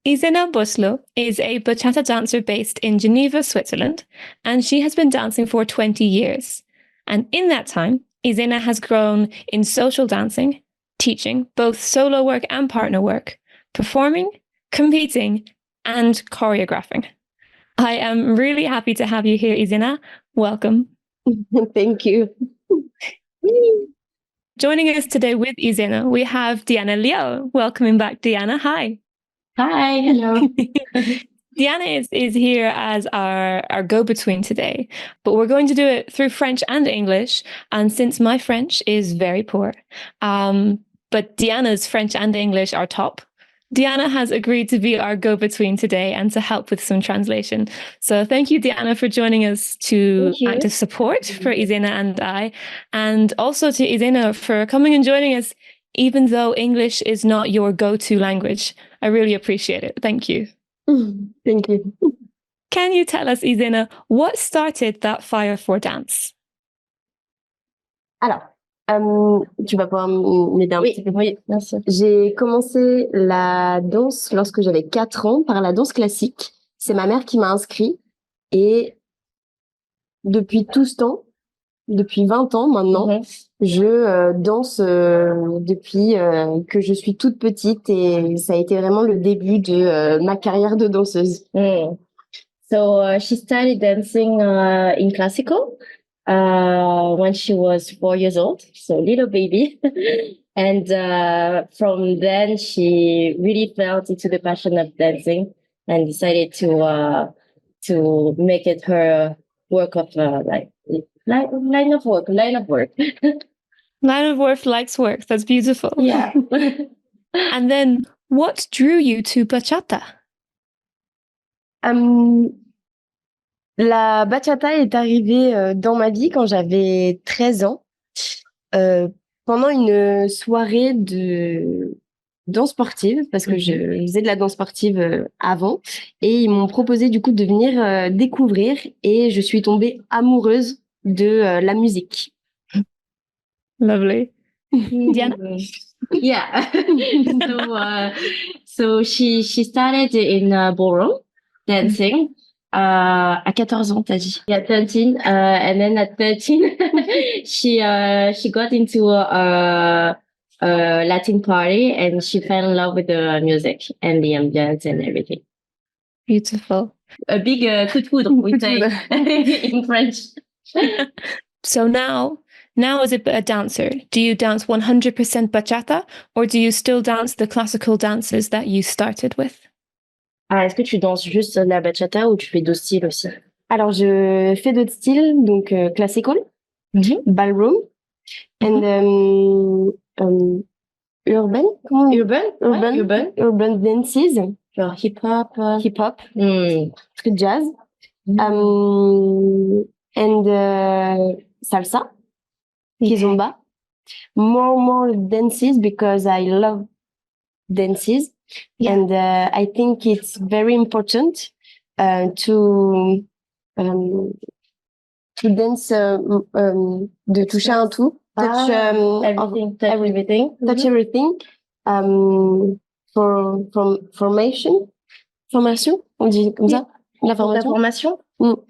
Ysenah Bosle is a bachata dancer based in Geneva, Switzerland, and she has been dancing for 20 years. And in that time, Ysanah has grown in social dancing, teaching both solo work and partner work, performing, competing, and choreographing. I am really happy to have you here, Ysanah. Welcome. Thank you. Joining us today with Ysanah, we have Diana Liao. Welcoming back, Diana. Hi. Hi, hello. Diana is here as our go-between today, but we're going to do it through French and English. And since my French is very poor, but Diana's French and English are top, Diana has agreed to be our go-between today and to help with some translation. So thank you, Diana, for joining us to act as support for Ysanah and I, and also to Ysanah for coming and joining us, even though English is not your go-to language. I really appreciate it. Thank you. Thank you. Can you tell us, Ysanah, what started that fire for dance? Alors, tu vas pouvoir m'aider un petit peu. Oui, bien sûr. J'ai commencé la danse lorsque j'avais 4 ans par la danse classique. C'est ma mère qui m'a inscrit et depuis tout ce temps, depuis 20 ans maintenant, je danse depuis que je suis toute petite et ça a été vraiment le début de ma carrière de danseuse. So she started dancing in classical when she was 4 years old, so little baby. And from then she really felt into the passion of dancing and decided to make it her work of line of work. Line of work likes work. That's beautiful. Yeah. And then what drew you to bachata? La bachata est arrivée dans ma vie quand j'avais 13 ans, pendant une soirée de danse sportive, parce que je faisais de la danse sportive avant, et ils m'ont proposé du coup de venir découvrir, et je suis tombée amoureuse de la musique. Lovely. Diana? Yeah. So she started in ballroom dancing à 14 ans, t'as dit? Yeah, 13. And then at 13, she got into a Latin party and she fell in love with the music and the ambience and everything. Beautiful. A big coup de foudre, we say in French. So now as a dancer, do you dance 100% bachata or do you still dance the classical dances that you started with? Est-ce que tu danses juste la bachata ou tu fais d'autres styles aussi? Alors, je fais d'autres styles, donc classical, ballroom, and urban dances. Genre hip-hop. Parce que jazz. And salsa, kizomba. More dances because I love dances. Yeah. And I think it's very important to dance, de toucher un tout. Touch everything. Touch everything. From formation, on dit comme ça? La formation?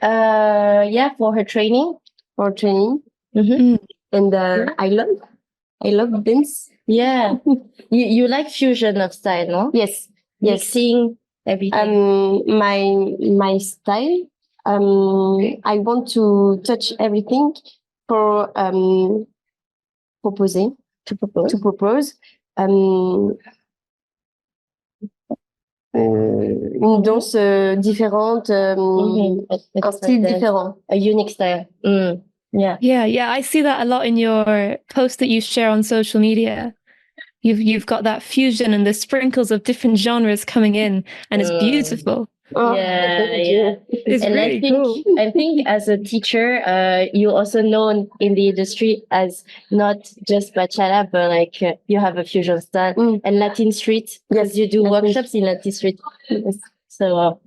Yeah, for her training. And I love dance. Yeah. you like fusion of style, no? Yes. Mixing everything. My style, I want to touch everything for to propose. Une danse différente, un style différent. A unique style. Yeah. I see that a lot in your posts that you share on social media. You've got that fusion and the sprinkles of different genres coming in, and it's beautiful. Yeah. It's and really cool. I think as a teacher, you also known in the industry as not just bachata, but like you have a fusion style and Latin street. Yes, you do workshops in Latin street. Yes. So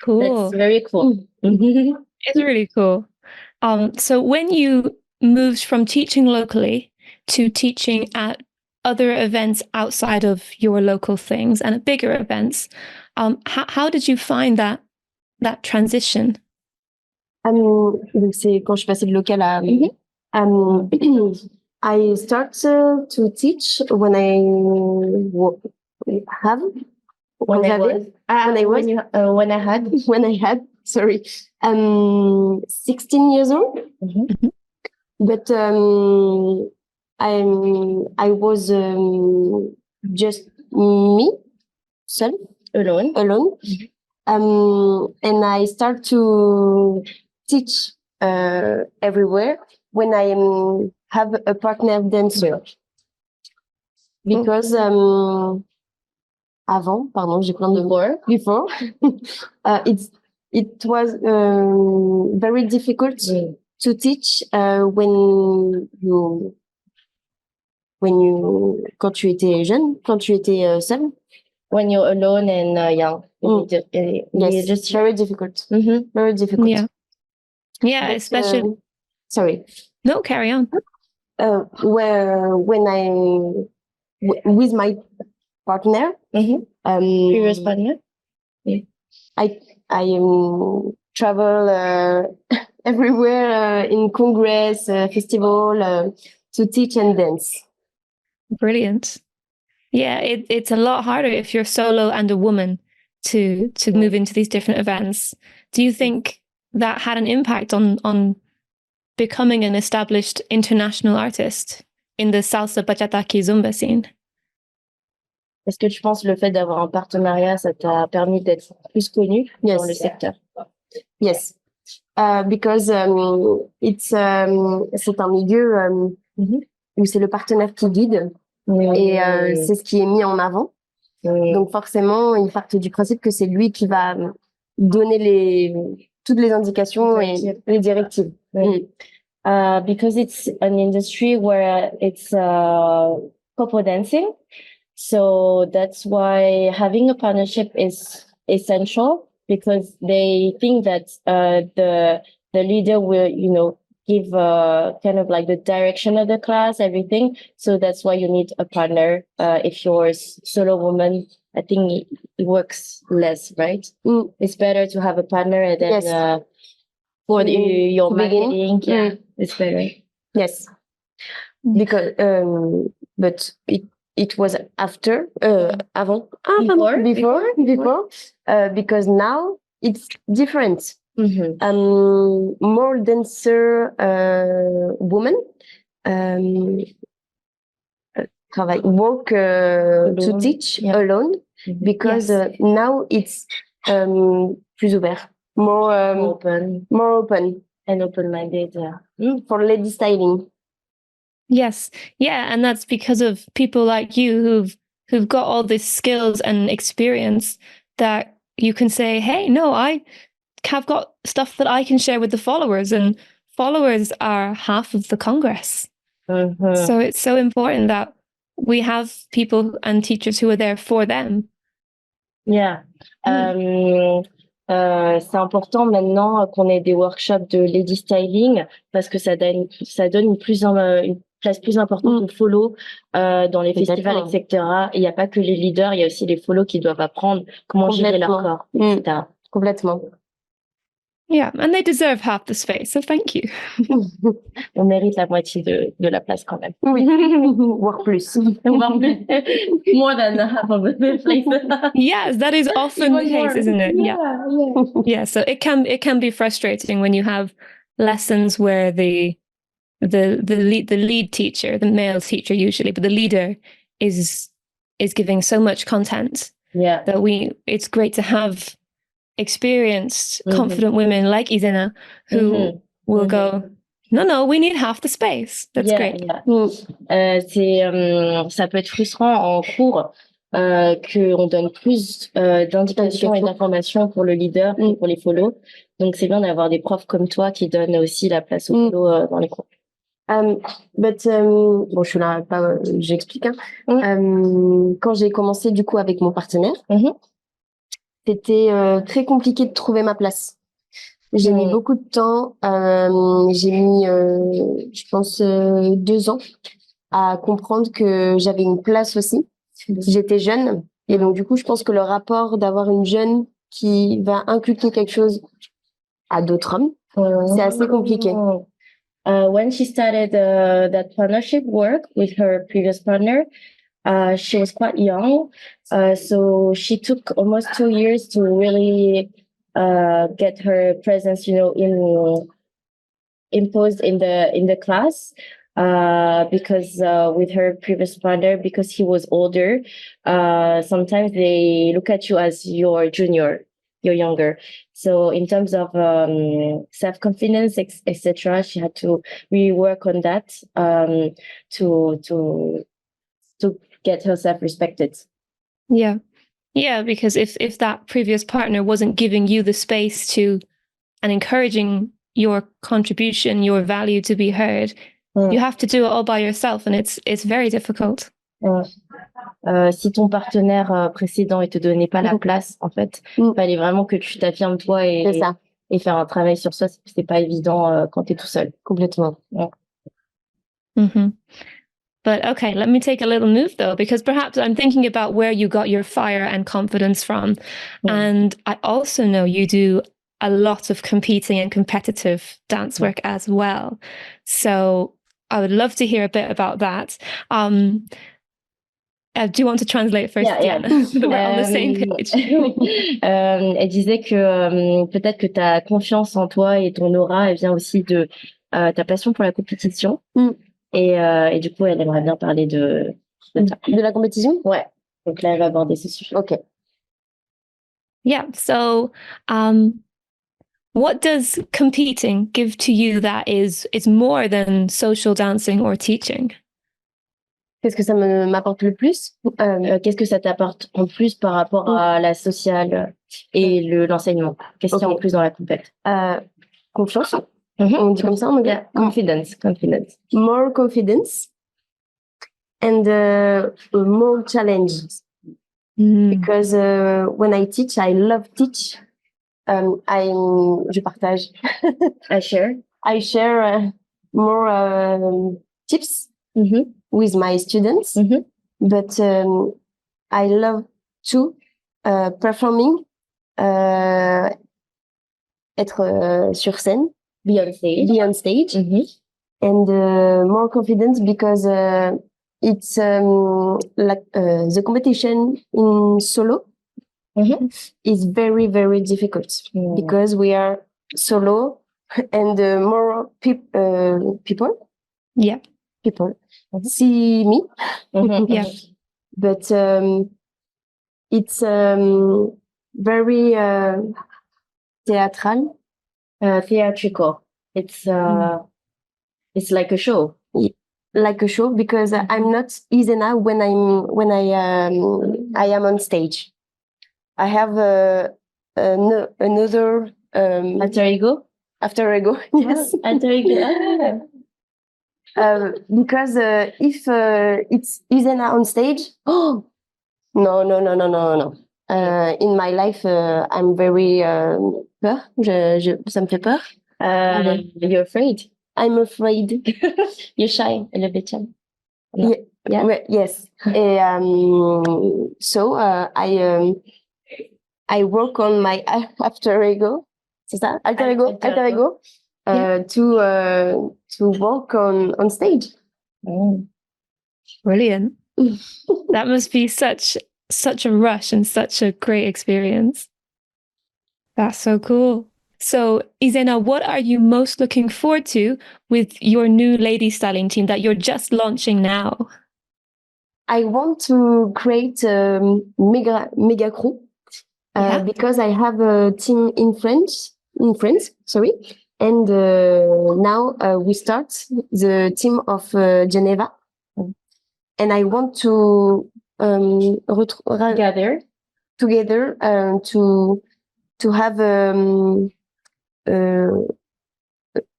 cool. That's very cool. It's really cool. So when you moved from teaching locally to teaching at other events outside of your local things and at bigger events. How did you find that transition? Donc c'est quand je suis passée de local à I started to teach when I have When I had sorry 16 years old. But I was just me, seul, alone. And I start to teach everywhere when I have a partner dancer. Because avant, pardon, j'ai plein de before it was very difficult to teach quand tu étais jeune, quand tu étais seul. When you're alone and young. Yes, just very difficult. Very difficult. Yeah, but, especially. Sorry. No, carry on. When I'm with my partner, previous partner, I travel everywhere in congress, festival to teach and dance. Brilliant. Yeah, it's a lot harder if you're solo and a woman to move into these different events. Do you think that had an impact on becoming an established international artist in the salsa, bachata, kizomba scene? Est-ce que tu penses le fait d'avoir un partenariat, ça t'a permis d'être plus connue dans le secteur? Yes, because c'est un milieu où c'est le partenaire qui guide. Et c'est ce qui est mis en avant. Donc forcément, ils partent du principe que c'est lui qui va donner toutes les indications et les directives. Because it's an industry where it's couple dancing. So that's why having a partnership is essential, because they think that the leader will, give kind of like the direction of the class, everything. So that's why you need a partner. If you're a solo woman, I think it works less, right? It's better to have a partner, and then for your marketing, it's better. Yes, because but it was after avant before because now it's different. More dancer woman work to teach alone, because now it's plus ouvert, more open and open-minded for lady styling. Yes, yeah, and that's because of people like you who've got all these skills and experience that you can say, hey, no, I have got stuff that I can share with the followers, and followers are half of the Congress. So it's so important that we have people and teachers who are there for them. Yeah. C'est important maintenant qu'on ait des workshops de lady styling, parce que ça donne une place plus importante aux follow dans les festivals, etc. Et il n'y a pas que les leaders, il y a aussi les follow qui doivent apprendre comment gérer leur corps, etc. Complètement. Yeah, and they deserve half the space, so thank you. On mérite la moitié de la place quand même. Oui, voire plus. More than half of the place. Yes, that is often the case, isn't it? Yeah. So it can be frustrating when you have lessons where the lead teacher, the male teacher usually, but the leader is giving so much content. Yeah. That it's great to have experienced, confident women like Ysanah who will go, no, we need half the space. That's great. Yeah. Ça peut être frustrant en cours qu'on donne plus d'indications et d'informations pour le leader et pour les follow. Donc c'est bien d'avoir des profs comme toi qui donnent aussi la place aux follow dans les cours. But bon, je suis là, j'explique. Quand j'ai commencé du coup avec mon partenaire, c'était très compliqué de trouver ma place. J'ai mis beaucoup de temps. J'ai mis, je pense, 2 ans à comprendre que j'avais une place aussi. J'étais jeune. Et donc, du coup, je pense que le rapport d'avoir une jeune qui va inculquer quelque chose à d'autres hommes, c'est assez compliqué. When she started that partnership work with her previous partner, she was quite young. So she took almost 2 years to really get her presence, imposed in the class. Because with her previous partner, because he was older, sometimes they look at you as your junior, you're younger. So in terms of self-confidence, etc., she had to really work on that to get herself respected. Yeah. Yeah, because if that previous partner wasn't giving you the space to and encouraging your contribution, your value to be heard, you have to do it all by yourself, and it's very difficult. Si ton partenaire précédent ne te donnait pas la place, en fait, il fallait vraiment que tu t'affirmes toi et faire un travail sur soi. C'est pas évident quand tu es tout seul. Complètement. Ouais. Mm-hmm. But okay, let me take a little move though, because perhaps I'm thinking about where you got your fire and confidence from. And I also know you do a lot of competing and competitive dance work as well. So I would love to hear a bit about that. Do you want to translate first, Ysanah? So we're on the same page. Elle disait que peut-être que ta confiance en toi et ton aura, elle vient aussi de ta passion pour la compétition. Et du coup, elle aimerait bien parler de la compétition. Ouais. Donc là, elle va aborder ce sujet. Ok. Yeah. So, what does competing give to you that is more than social dancing or teaching? Qu'est-ce que ça m'apporte le plus? Qu'est-ce que ça t'apporte en plus par rapport à la sociale et l'enseignement? Qu'est-ce qu'il y a en plus dans la compète? Confiance. On dit comme ça en anglais? Yeah. Confidence. More confidence and more challenges. Because when I teach, I love teach. Je partage. I share more tips with my students. But I love to performing, être sur scène. Be on stage. And more confidence because it's like the competition in solo is very, very difficult because we are solo and more people. Yeah. People see me. Yeah. But it's very theatrical. It's like a show. Like a show because I'm not Ysanah when I am on stage. I have another alter ego. Yes. Alter ego. Because if it's Ysanah on stage, no. In my life, I'm very peur. Ça me fait peur. You're afraid. I'm afraid. You're shy, a little bit shy. No. Yeah. Yes. So I work on my alter ego. C'est ça? Alter ego. To walk on stage. Brilliant. That must be such a rush and such a great experience. That's so cool. So, Ysanah, what are you most looking forward to with your new lady styling team that you're just launching now? I want to create a mega crew because I have a team in France, and now we start the team of Geneva, and I want to gather together to have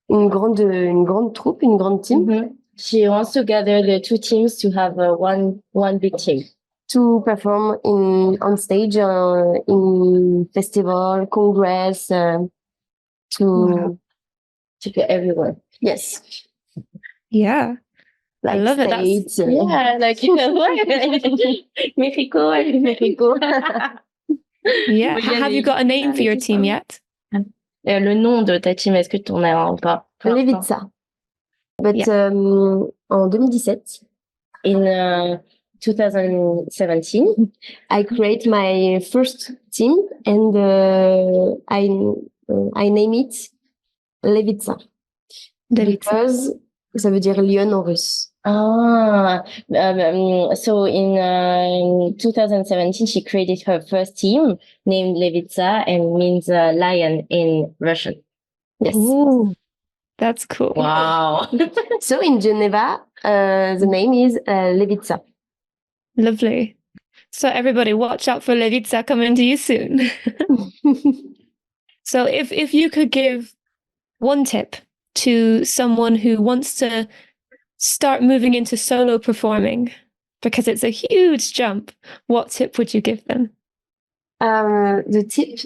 une grande troupe, une grande team. She wants to gather the two teams to have one big team. To perform on stage, in festival, congress, to go everywhere. Yes. Yeah. I like love it. states. Yeah, like Mexico and Mexico. Yeah. Il y a Have you les got a name for your et tout team ça. yet? Le nom de ta team, est-ce que tu en as un ou pas? Levitsa. But Yeah. en 2017, In 2017, I create my first team and I name it Levitsa Levitsa. because ça veut dire lion en russe. So in 2017, she created her first team named Levitsa and means lion in Russian. Yes. Ooh, that's cool. Wow. So in Geneva, the name is Levitsa. Lovely. So everybody, watch out for Levitsa coming to you soon. So if you could give one tip to someone who wants to start moving into solo performing, because it's a huge jump, what tip would you give them? The tip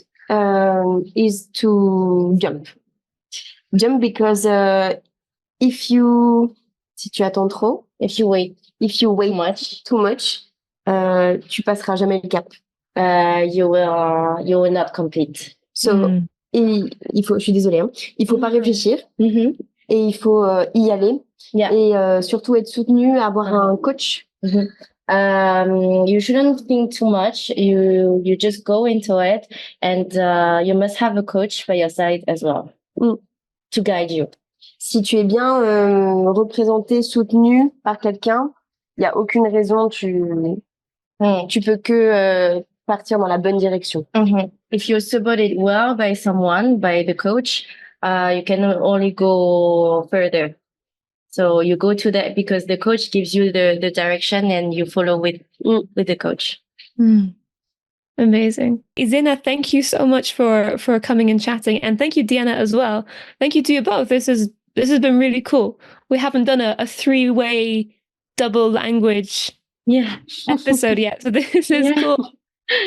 is to jump. Jump because si tu attends trop, If you wait too much, tu passeras jamais le cap. you will not complete. So, il faut, je suis désolée, hein, il faut pas réfléchir et il faut y aller. Yeah. Et surtout être soutenu, avoir un coach. You shouldn't think too much. You just go into it, and you must have a coach by your side as well to guide you. Si tu es bien représenté, soutenu par quelqu'un, il y a aucune raison. Tu peux que partir dans la bonne direction. If you're supported well by someone, by the coach, you can only go further. So you go to that because the coach gives you the direction and you follow with the coach. Amazing. Ysanah, thank you so much for coming and chatting. And thank you, Diana, as well. Thank you to you both. This has been really cool. We haven't done a three-way double language episode yet. So this is cool.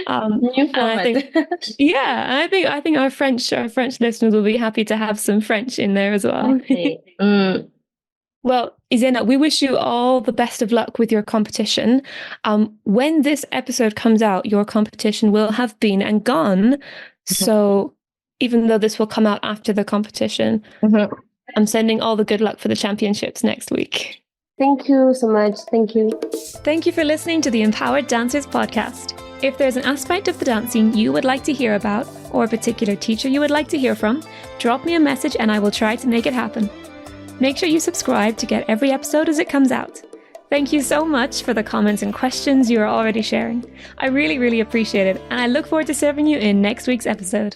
New format. I think our French listeners will be happy to have some French in there as well. Okay. Well, Ysanah, we wish you all the best of luck with your competition. When this episode comes out, your competition will have been and gone. So even though this will come out after the competition, I'm sending all the good luck for the championships next week. Thank you so much. Thank you. Thank you for listening to the Empowered Dancers podcast. If there's an aspect of the dancing you would like to hear about, or a particular teacher you would like to hear from, drop me a message and I will try to make it happen. Make sure you subscribe to get every episode as it comes out. Thank you so much for the comments and questions you are already sharing. I really, really appreciate it, and I look forward to serving you in next week's episode.